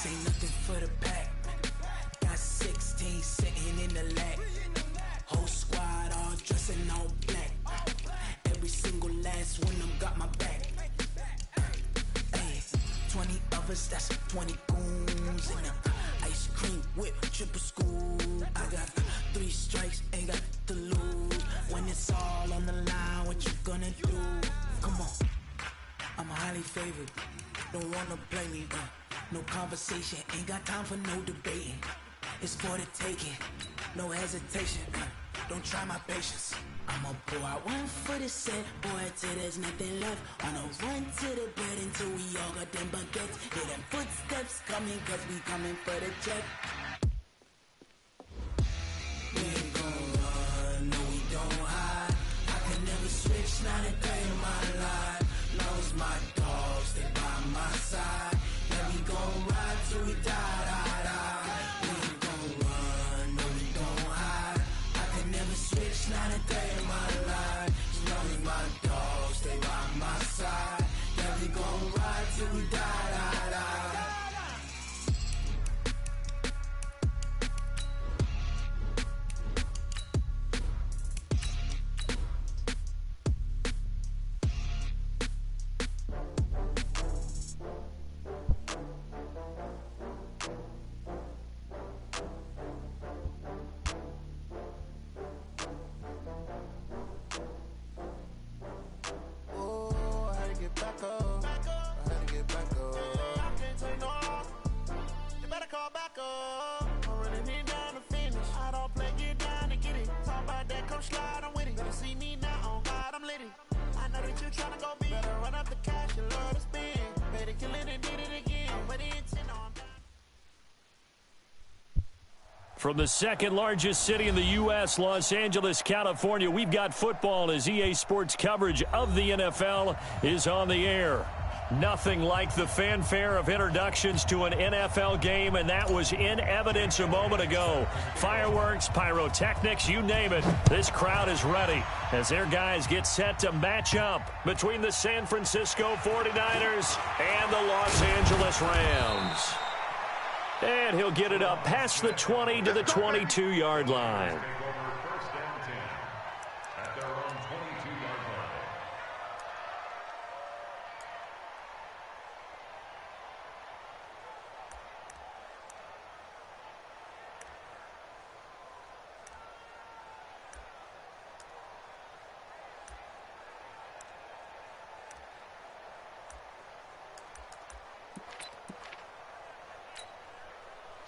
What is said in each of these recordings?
This ain't nothing for the pack. Got 16 sitting in the lap. Whole squad all dressing all black. Every single last one of them got my back. Hey, 20 of us, that's 20 goons in the ice cream whip, triple scoop. I got 3 strikes, ain't got to lose. When it's all on the line, what you gonna do? Come on, I'm highly favored. Don't wanna play me, no conversation. Ain't got time for no debating. It's for the taking, no hesitation. Don't try my patience. I'ma pour out one for the set, boy, till there's nothing left. On a run to the bed until we all got them baguettes. Hear them footsteps coming, cause we coming for the check. We ain't gon' run, no we don't hide. I can never switch, not a day in my life. Lost my dogs, stay by my side. Yeah, we gon' ride till we die, die, die. We ain't gon' run, no we don't hide. I can never switch, not a day in my life. As long as my dogs stay by my side. Yeah, we gon' ride till we die, die, die. From the second largest city in the U.S., Los Angeles, California, we've got football as EA Sports coverage of the NFL is on the air. Nothing like the fanfare of introductions to an NFL game, and that was in evidence a moment ago. Fireworks, pyrotechnics, you name it. This crowd is ready as their guys get set to match up between the San Francisco 49ers and the Los Angeles Rams. And he'll get it up past the 20 to the 22-yard line.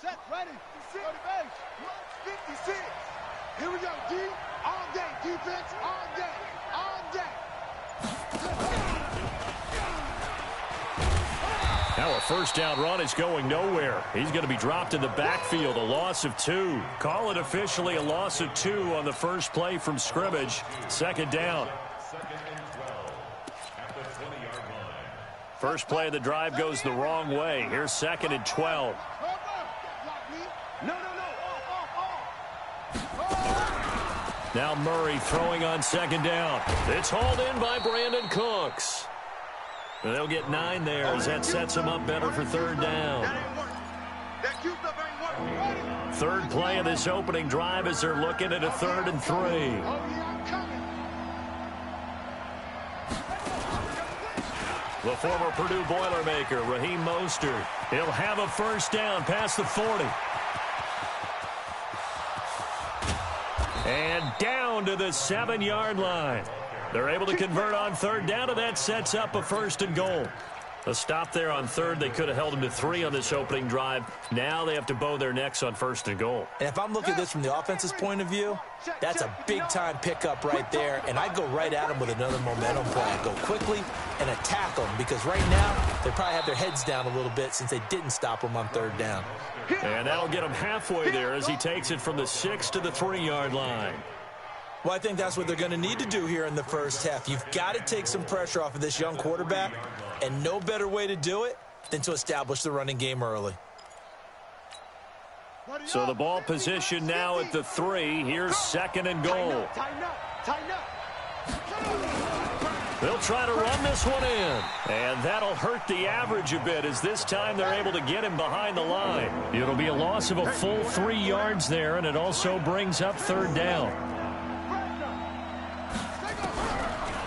Set, ready, 56. Here we go, D. All day, defense, all day, all day. Now a first down run is going nowhere. He's going to be dropped in the backfield, a loss of 2. Call it officially a loss of 2 on the first play from scrimmage. Second down. First play of the drive goes the wrong way. Here's 2nd and 12. Now Murray throwing on 2nd down. It's hauled in by Brandon Cooks. And they'll get 9 there as that sets them up better for 3rd down. Third play of this opening drive as they're looking at a 3rd and 3. The former Purdue Boilermaker, Raheem Mostert. He'll have a first down past the 40. And down to the 7-yard line. They're able to convert on 3rd down, and that sets up a 1st and goal. A stop there on 3rd. They could have held them to 3 on this opening drive. Now they have to bow their necks on 1st and goal. And if I'm looking at this from the offense's point of view, that's a big-time pickup right there. And I go right at them with another momentum play. Go quickly and attack them because right now they probably have their heads down a little bit since they didn't stop them on 3rd down. And that'll get him halfway there as he takes it from the 6 to the 3-yard line. Well, I think that's what they're going to need to do here in the first half. You've got to take some pressure off of this young quarterback, and no better way to do it than to establish the running game early. So the ball position now at the 3. Here's 2nd and goal. Tighten up. They'll try to run this one in. And that'll hurt the average a bit as this time they're able to get him behind the line. It'll be a loss of a full 3 yards there, and it also brings up third down.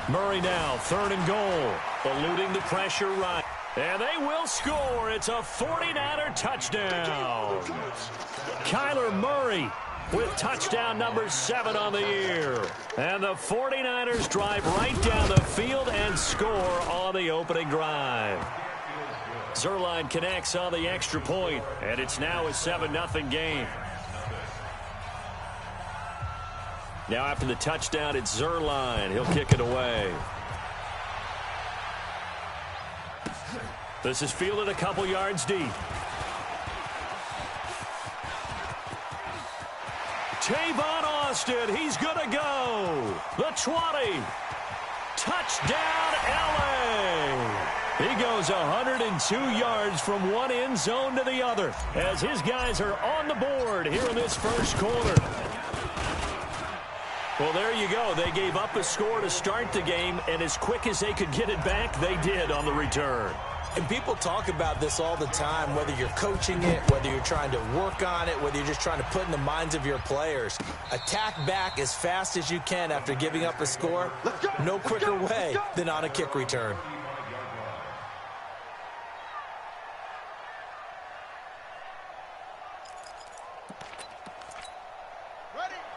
Murray now, 3rd and goal. Eluding the pressure right. And they will score. It's a 49er touchdown. Kyler Murray with touchdown number 7 on the year. And the 49ers drive right down the field and score on the opening drive. Zuerlein connects on the extra point, and it's now a 7-0 game. Now after the touchdown, it's Zuerlein. He'll kick it away. This is fielded a couple yards deep. Tavon Austin, he's going to go. The 20. Touchdown, LA. He goes 102 yards from one end zone to the other as his guys are on the board here in this first quarter. Well, there you go. They gave up a score to start the game, and as quick as they could get it back, they did on the return. And people talk about this all the time, whether you're coaching it, whether you're trying to work on it, whether you're just trying to put in the minds of your players. Attack back as fast as you can after giving up a score. No quicker way than on a kick return.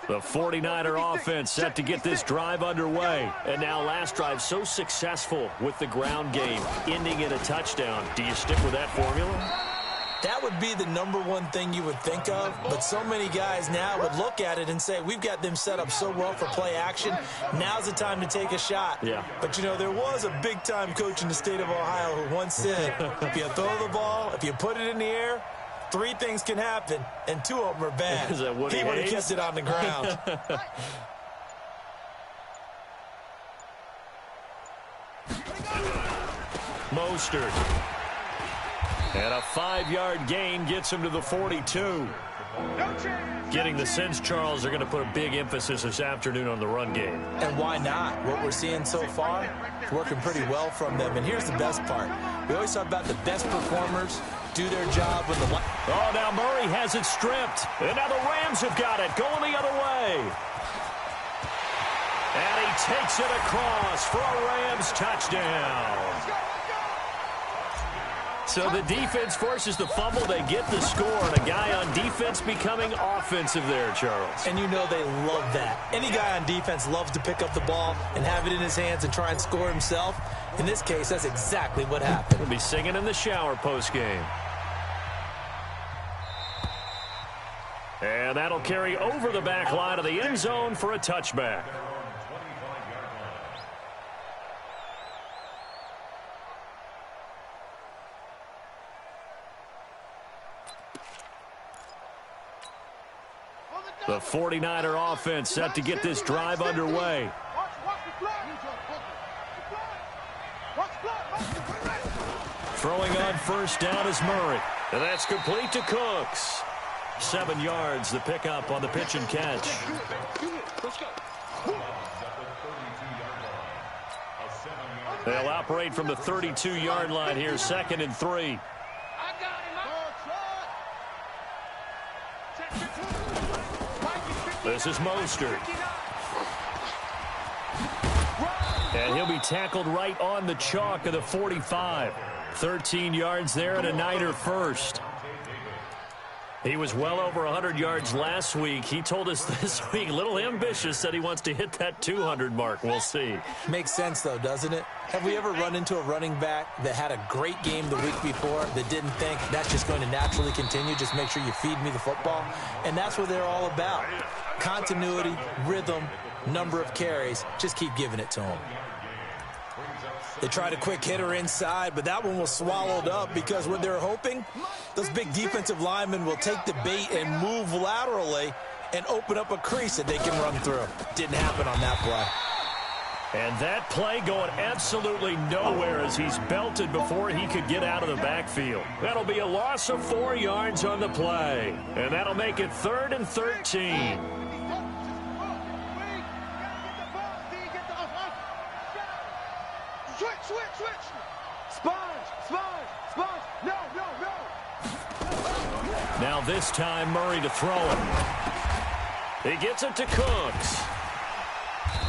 The 49er offense set to get this drive underway. And now last drive so successful with the ground game, ending in a touchdown. Do you stick with that formula? That would be the #1 thing you would think of, but so many guys now would look at it and say, we've got them set up so well for play action, now's the time to take a shot. Yeah. But, you know, there was a big-time coach in the state of Ohio who once said, if you throw the ball, if you put it in the air, 3 things can happen, and 2 of them are bad. Is that what he would have kept it on the ground. Mostert. And a 5-yard gain gets him to the 42. Getting the sense, Charles, they're going to put a big emphasis this afternoon on the run game. And why not? What we're seeing so far is working pretty well from them. And here's the best part. We always talk about the best performers do their job when the... Oh, now Murray has it stripped. And now the Rams have got it, going the other way. And he takes it across for a Rams touchdown. So the defense forces the fumble. They get the score, and a guy on defense becoming offensive there, Charles. And you know they love that. Any guy on defense loves to pick up the ball and have it in his hands and try and score himself. In this case, that's exactly what happened. He'll be singing in the shower post-game. And that'll carry over the back line of the end zone for a touchback. The 49er offense set to get this drive underway. Throwing on first down is Murray. And that's complete to Cooks. 7 yards, the pickup on the pitch and catch. They'll operate from the 32-yard line here, 2nd and 3. This is Mostert. And he'll be tackled right on the chalk of the 45. 13 yards there and a Niner first. He was well over 100 yards last week. He told us this week, a little ambitious, said he wants to hit that 200 mark. We'll see. Makes sense, though, doesn't it? Have we ever run into a running back that had a great game the week before that didn't think that's just going to naturally continue? Just make sure you feed me the football. And that's what they're all about. Continuity, rhythm, number of carries. Just keep giving it to them. They tried a quick hitter inside, but that one was swallowed up because what they're hoping, those big defensive linemen will take the bait and move laterally and open up a crease that they can run through. Didn't happen on that play. And that play going absolutely nowhere as he's belted before he could get out of the backfield. That'll be a loss of 4 yards on the play. And that'll make it 3rd and 13. Switch. Sponge. No. Now this time, Murray to throw it. He gets it to Cooks.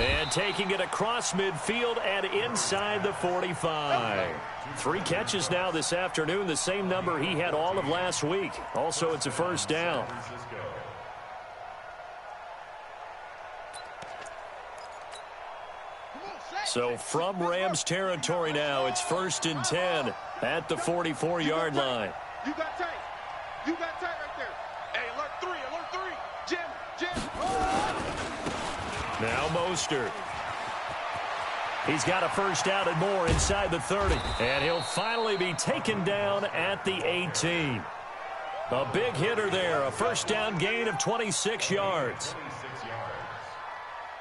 And taking it across midfield and inside the 45. 3 catches now this afternoon, the same number he had all of last week. Also, it's a first down. So from Rams territory now, it's 1st and 10 at the 44-yard line. You got tight right there. Hey, alert 3. Jim. Now Mostert. He's got a first down and more inside the 30. And he'll finally be taken down at the 18. A big hitter there. A first down gain of 26 yards.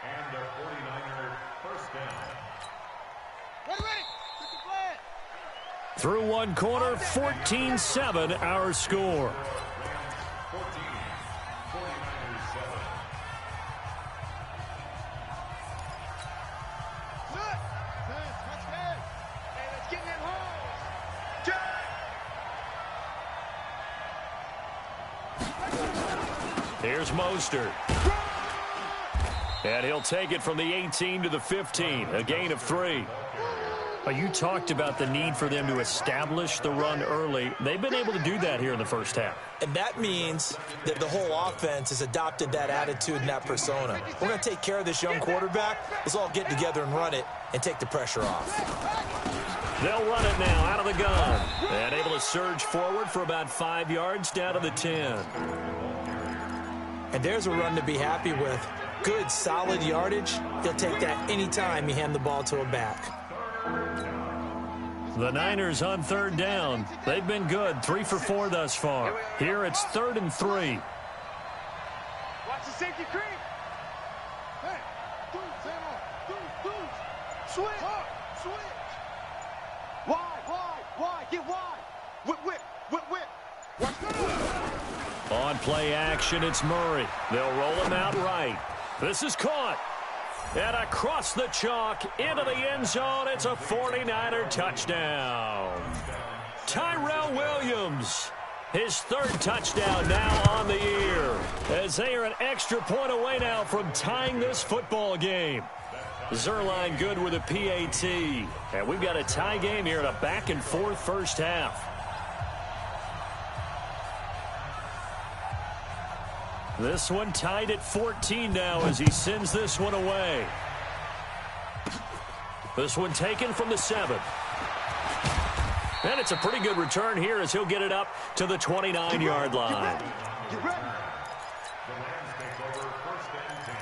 And a 49er first down. Ready. Through one quarter, 14-7 our score. 14, 49ers 7. Here's Mostert. And he'll take it from the 18 to the 15, a gain of 3. You talked about the need for them to establish the run early. They've been able to do that here in the first half. And that means that the whole offense has adopted that attitude and that persona. We're going to take care of this young quarterback. Let's all get together and run it and take the pressure off. They'll run it now out of the gun. And able to surge forward for about 5 yards down to the 10. And there's a run to be happy with. Good, solid yardage. He'll take that anytime you hand the ball to a back. The Niners on 3rd down. They've been good, 3 for 4 thus far. Here it's 3rd and 3. Watch the safety creep. Hey, dude. Switch. Wide. Get wide. Whip. Watch that. On play action, it's Murray. They'll roll him out right. This is caught. And across the chalk, into the end zone, it's a 49er touchdown. Tyrell Williams, his 3rd touchdown now on the year, as they are an extra point away now from tying this football game. Zerline good with a PAT. And we've got a tie game here in a back-and-forth first half. This one tied at 14 now as he sends this one away. This one taken from the 7. And it's a pretty good return here as he'll get it up to the 29-yard line. Get ready. The Rams take over 1st and 10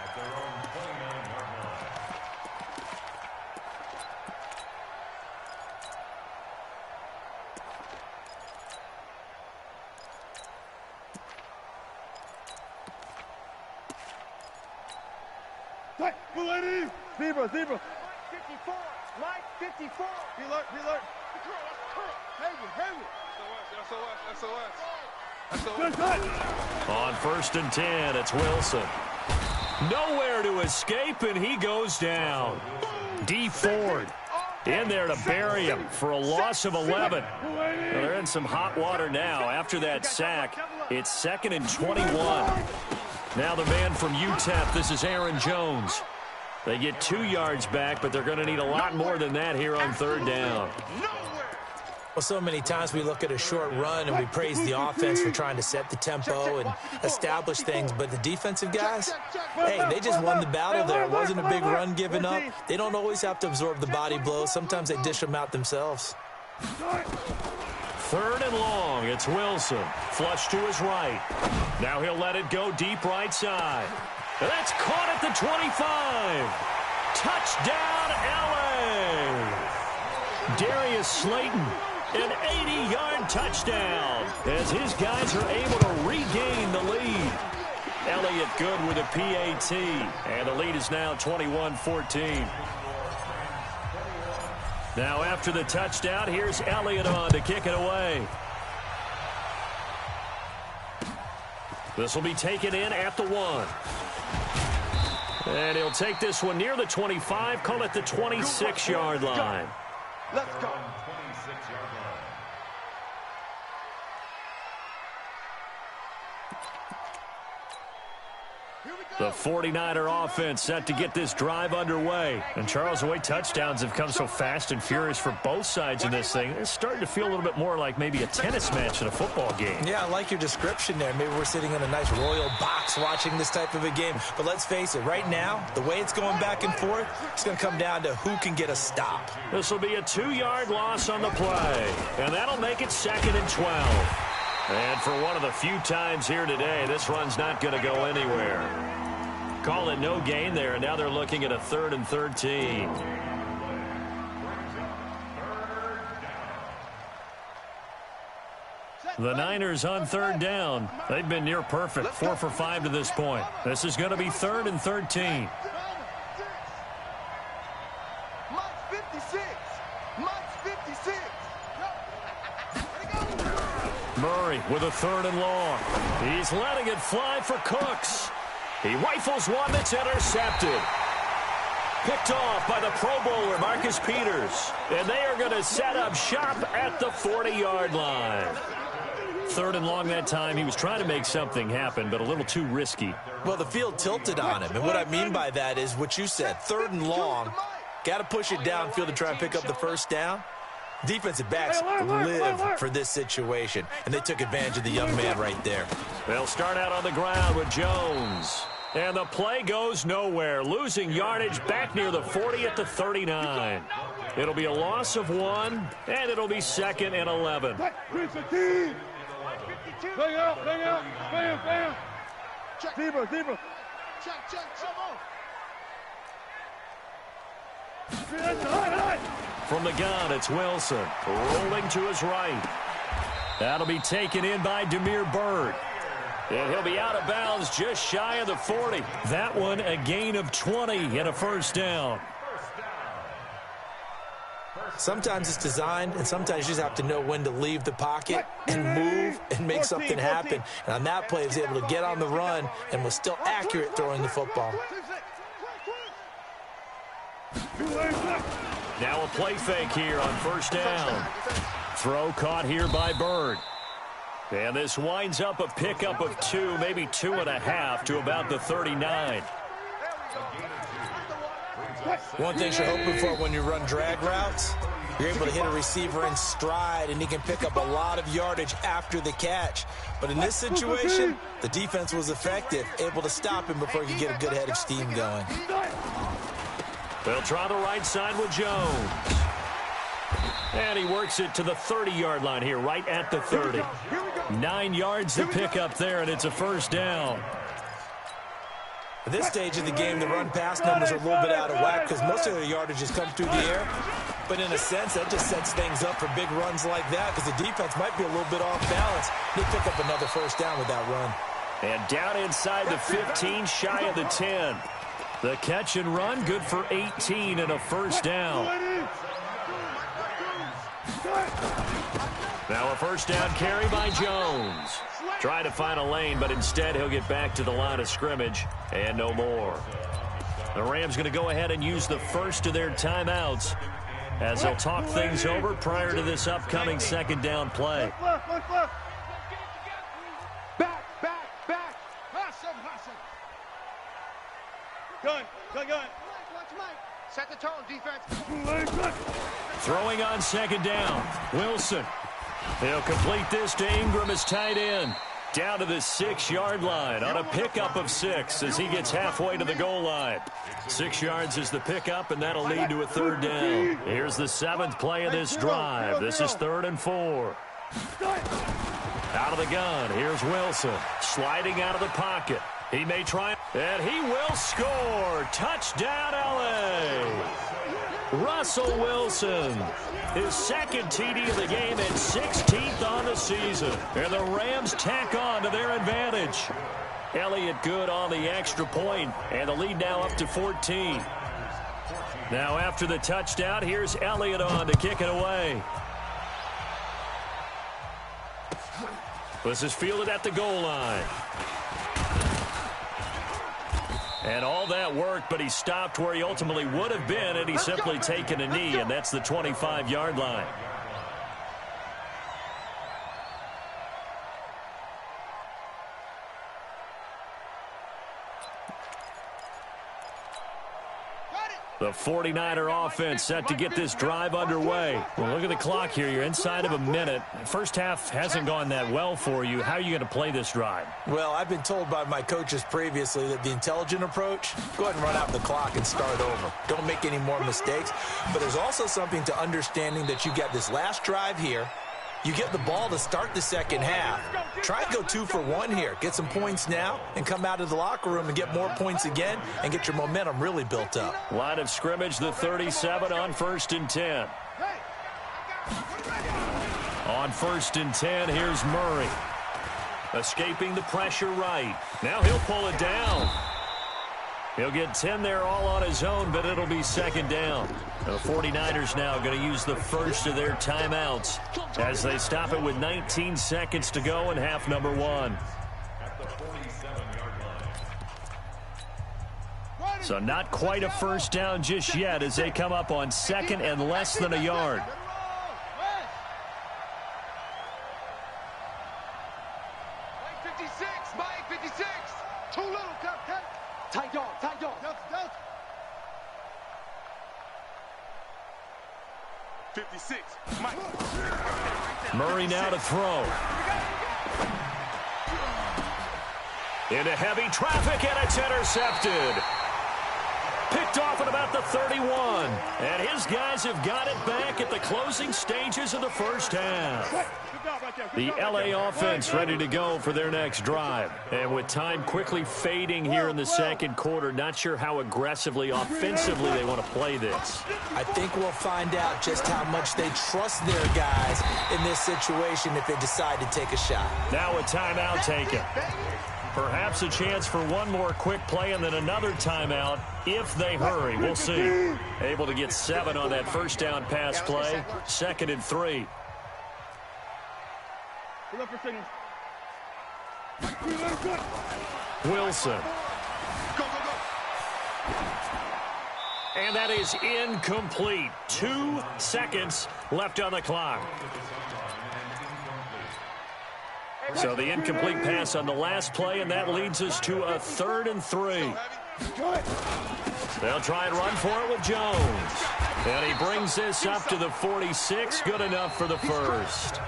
at their own 29-yard line. Hey, lady. Zebra. Mike 54. Be alert. Heavy. SOS. On 1st and 10, it's Wilson. Nowhere to escape, and he goes down. D. Ford in there to bury him for a loss of 11. Well, they're in some hot water now. After that sack, it's 2nd and 21. Now the man from UTEP, this is Aaron Jones. They get 2 yards back, but they're going to need a lot more than that here on 3rd down. Well, so many times we look at a short run and we praise the offense for trying to set the tempo and establish things, but the defensive guys, hey, they just won the battle there. It wasn't a big run given up. They don't always have to absorb the body blows. Sometimes they dish them out themselves. 3rd and long. It's Wilson. Flush to his right. Now he'll let it go deep right side. That's caught at the 25. Touchdown, L.A. Darius Slayton, an 80-yard touchdown as his guys are able to regain the lead. Elliott good with a PAT, and the lead is now 21-14. Now after the touchdown, here's Elliott on to kick it away. This will be taken in at the 1. And he'll take this one near the 25, call it the 26-yard line. Let's go. 26-yard line. The 49er offense set to get this drive underway. And Charles, the way touchdowns have come so fast and furious for both sides in this thing, it's starting to feel a little bit more like maybe a tennis match in a football game. Yeah, I like your description there. Maybe we're sitting in a nice royal box watching this type of a game. But let's face it, right now, the way it's going back and forth, it's going to come down to who can get a stop. This will be a 2-yard loss on the play. And that'll make it 2nd and 12. And for one of the few times here today, this run's not going to go anywhere. Call it no gain there, and now they're looking at a 3rd and 13. The Niners on 3rd down. They've been near perfect, 4 for 5 to this point. This is going to be 3rd and 13. March 56. March 56. Murray with a 3rd and long. He's letting it fly for Cooks. He rifles one that's intercepted. Picked off by the Pro Bowler, Marcus Peters. And they are going to set up shop at the 40-yard line. 3rd and long that time. He was trying to make something happen, but a little too risky. Well, the field tilted on him. And what I mean by that is what you said, 3rd and long. Got to push it downfield to try and pick up the first down. Defensive backs live for this situation, and they took advantage of the young man right there. They'll start out on the ground with Jones. And the play goes nowhere, losing yardage back near the 40 at the 39. It'll be a loss of 1, and it'll be 2nd and 11. Bang out, bang out, bam, bam. Check. Zebra. Check. From the gun, it's Wilson, rolling to his right. That'll be taken in by Damiere Byrd. And he'll be out of bounds just shy of the 40. That one a gain of 20 and a first down. Sometimes it's designed, and sometimes you just have to know when to leave the pocket and move and make something happen. And on that play, he was able to get on the run and was still accurate throwing the football. Now a play fake here on first down. Throw caught here by Byrd. And this winds up a pickup of 2, maybe 2.5 to about the 39. One thing you're hoping for when you run drag routes, you're able to hit a receiver in stride, and he can pick up a lot of yardage after the catch. But in this situation, the defense was effective, able to stop him before he could get a good head of steam going. They'll try the right side with Jones. And he works it to the 30-yard line here, right at the 30. 9 yards to pick up there, and it's a first down. At this stage of the game, the run-pass numbers are a little bit out of whack because most of their yardage has come through the air. But in a sense, that just sets things up for big runs like that because the defense might be a little bit off balance. They pick up another first down with that run. And down inside the 15, shy of the 10. The catch and run, good for 18 and a first down. Now a first down carry by Jones. Try to find a lane, but instead he'll get back to the line of scrimmage and no more. The Rams going to go ahead and use the first of their timeouts as they'll talk things over prior to this upcoming second down play. Back. Hustle. Gun. Set the tone, defense. Throwing on second down. Wilson. He'll complete this to Ingram as tight end. Down to the 6-yard line on a pickup of 6 as he gets halfway to the goal line. 6 yards is the pickup, and that'll lead to a third down. Here's the 7th play of this drive. This is 3rd and 4. Out of the gun, here's Wilson. Sliding out of the pocket. He may try, and he will score. Touchdown, L.A. Russell Wilson, his second TD of the game and 16th on the season. And the Rams tack on to their advantage. Elliott good on the extra point, and the lead now up to 14. Now after the touchdown, here's Elliott on to kick it away. This is fielded at the goal line. And all that work, but he stopped where he ultimately would have been, and he's simply taken a knee, and that's the 25-yard line. The 49er offense set to get this drive underway. Well, look at the clock here. You're inside of a minute. First half hasn't gone that well for you. How are you going to play this drive? Well, I've been told by my coaches previously that the intelligent approach, go ahead and run out the clock and start over. Don't make any more mistakes. But there's also something to understanding that you got this last drive here. You get the ball to start the second half. Try and go 2 for 1 here. Get some points now and come out of the locker room and get more points again and get your momentum really built up. Line of scrimmage, the 37 on 1st and 10. On 1st and 10, here's Murray. Escaping the pressure right. Now he'll pull it down. He'll get 10 there all on his own, but it'll be second down. The 49ers now going to use the first of their timeouts as they stop it with 19 seconds to go in half number 1. So not quite a first down just yet as they come up on 2nd and less than a yard. Mike 56. Too little, Captain. Tight dog. Delta. 56. Mike. Murray now to throw. Into heavy traffic, and it's intercepted. Picked off at about the 31. And his guys have got it back at the closing stages of the first half. The LA offense ready to go for their next drive. And with time quickly fading here in the second quarter, not sure how aggressively, offensively they want to play this. I think we'll find out just how much they trust their guys in this situation if they decide to take a shot. Now a timeout taken. Perhaps a chance for one more quick play and then another timeout if they hurry. We'll see. Able to get 7 on that first down pass play. 2nd and 3. Wilson. And that is incomplete. 2 seconds left on the clock. So the incomplete pass on the last play, and that leads us to a 3rd and 3. They'll try and run for it with Jones. And he brings this up to the 46. Good enough for the first.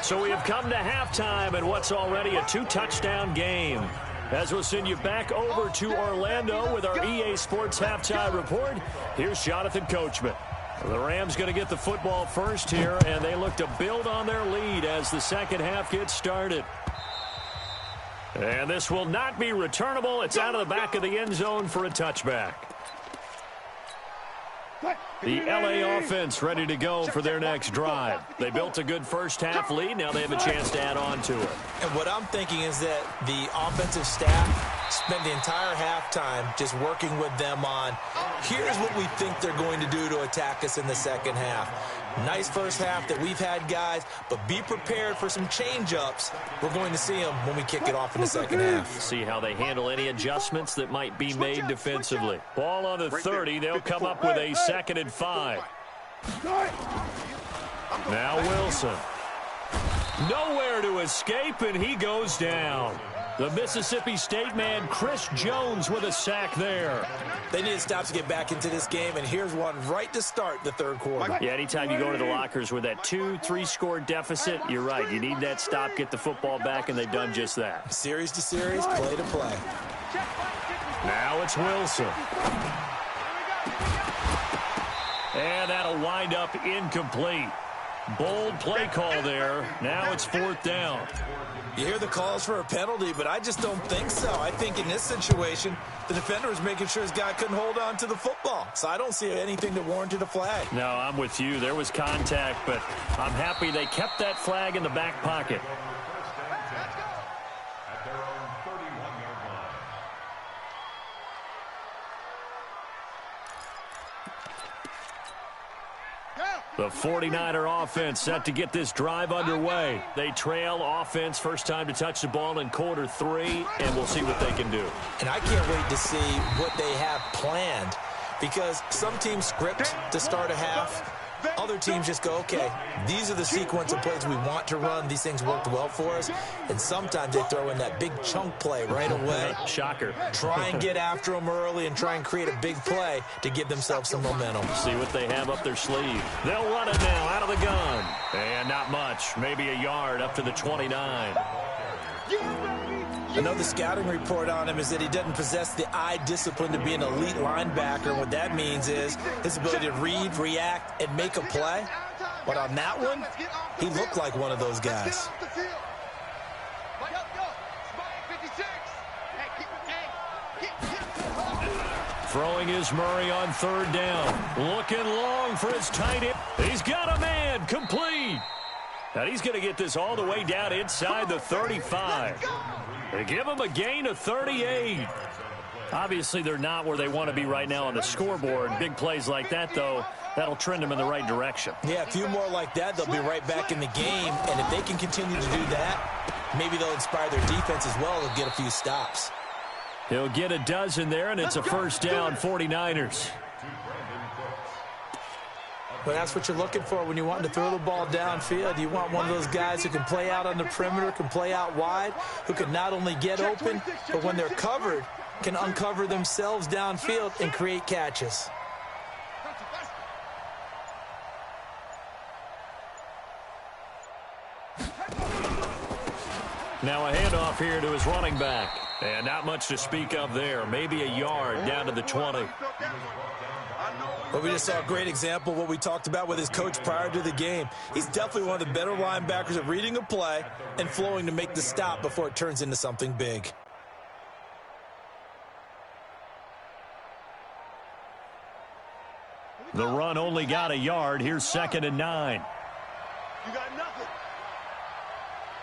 So we have come to halftime in what's already a 2-touchdown game. As we'll send you back over to Orlando with our EA Sports Halftime Report, here's Jonathan Coachman. The Rams going to get the football first here, and they look to build on their lead as the second half gets started. And this will not be returnable. It's out of the back of the end zone for a touchback. The LA offense ready to go for their next drive. They built a good first half lead. Now they have a chance to add on to it. And what I'm thinking is that the offensive staff spent the entire halftime just working with them on, here's what we think they're going to do to attack us in the second half. Nice first half that we've had, guys, but be prepared for some change-ups. We're going to see them when we kick it off in the second half. See how they handle any adjustments that might be made defensively. Ball on the 30. They'll come up with a 2nd and 5. Now Wilson. Nowhere to escape, and he goes down. The Mississippi State man, Chris Jones, with a sack there. They need to stop to get back into this game, and here's one right to start the third quarter. Yeah, anytime you go to the lockers with that 2-3 score deficit, you're right. You need that stop, get the football back, and they've done just that. Series to series, play to play. Now it's Wilson. And that'll wind up incomplete. Bold play call there. Now it's 4th down. You hear the calls for a penalty, but I just don't think so. I think in this situation, the defender was making sure his guy couldn't hold on to the football. So I don't see anything that warranted a flag. No, I'm with you. There was contact, but I'm happy they kept that flag in the back pocket. At their own 31-yard line. The 49er offense set to get this drive underway. They trail offense first time to touch the ball in quarter 3, and we'll see what they can do. And I can't wait to see what they have planned, because some teams script to start a half. Other teams just go, okay, these are the sequence of plays we want to run. These things worked well for us. And sometimes they throw in that big chunk play right away. Shocker. Try and get after them early and try and create a big play to give themselves some momentum. See what they have up their sleeve. They'll run it now out of the gun. And not much, maybe a yard up to the 29. Another scouting report on him is that he doesn't possess the eye discipline to be an elite linebacker. And what that means is his ability to read, react, and make a play. But on that one, he looked like one of those guys. Throwing is Murray on third down. Looking long for his tight end. He's got a man complete. And he's going to get this all the way down inside the 35. They give him a gain of 38. Obviously, they're not where they want to be right now on the scoreboard. Big plays like that, though, that'll trend them in the right direction. Yeah, a few more like that, they'll be right back in the game. And if they can continue to do that, maybe they'll inspire their defense as well and get a few stops. He'll get a dozen there, and it's a first down, 49ers. But that's what you're looking for when you want to throw the ball downfield. You want one of those guys who can play out on the perimeter, can play out wide, who can not only get open, but when they're covered, can uncover themselves downfield and create catches. Now a handoff here to his running back. And not much to speak of there. Maybe a yard down to the 20. But we just saw a great example of what we talked about with his coach prior to the game. He's definitely one of the better linebackers at reading a play and flowing to make the stop before it turns into something big. The run only got a yard. Here's 2nd and 9. You got nothing.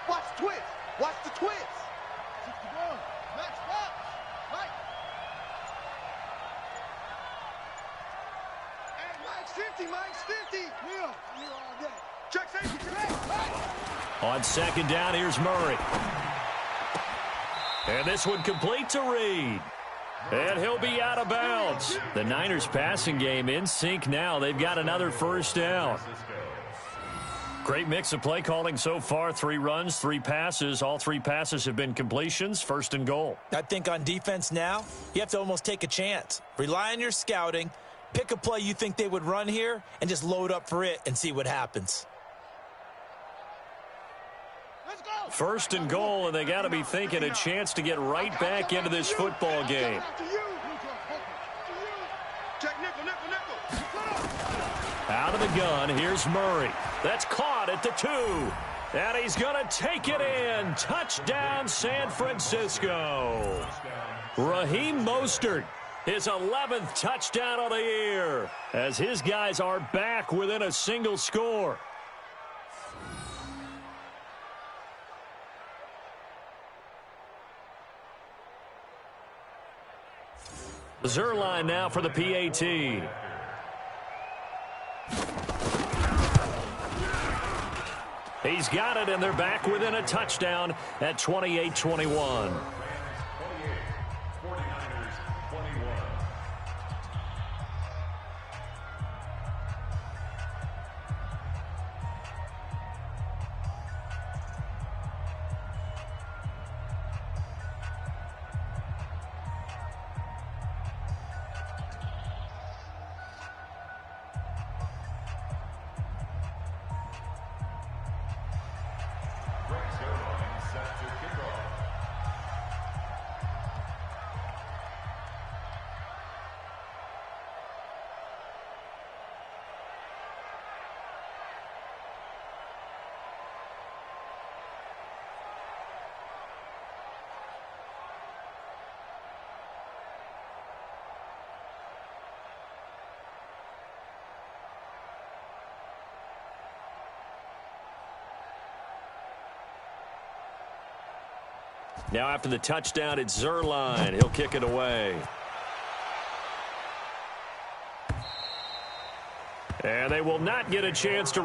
Watch the twist. Watch the twist. 61. Max stop. Mike. Hey, Mike's 50. Mike's 50. Neil. Neil all day. Check safety. Check. On 2nd down, here's Murray. And this one complete to Reed. And he'll be out of bounds. The Niners passing game in sync now. They've got another first down. Great mix of play calling so far. 3 runs, 3 passes. All 3 passes have been completions. 1st and goal. I think on defense now, you have to almost take a chance. Rely on your scouting. Pick a play you think they would run here and just load up for it and see what happens. 1st and goal, and they got to be thinking a chance to get right back into this football game. Out of the gun, here's Murray. That's caught at the 2. And he's going to take it in. Touchdown, San Francisco. Raheem Mostert, his 11th touchdown of the year, as his guys are back within a single score. Zerline now for the PAT. He's got it, and they're back within a touchdown at 28-21. Now after the touchdown, it's Zerline. He'll kick it away. And they will not get a chance to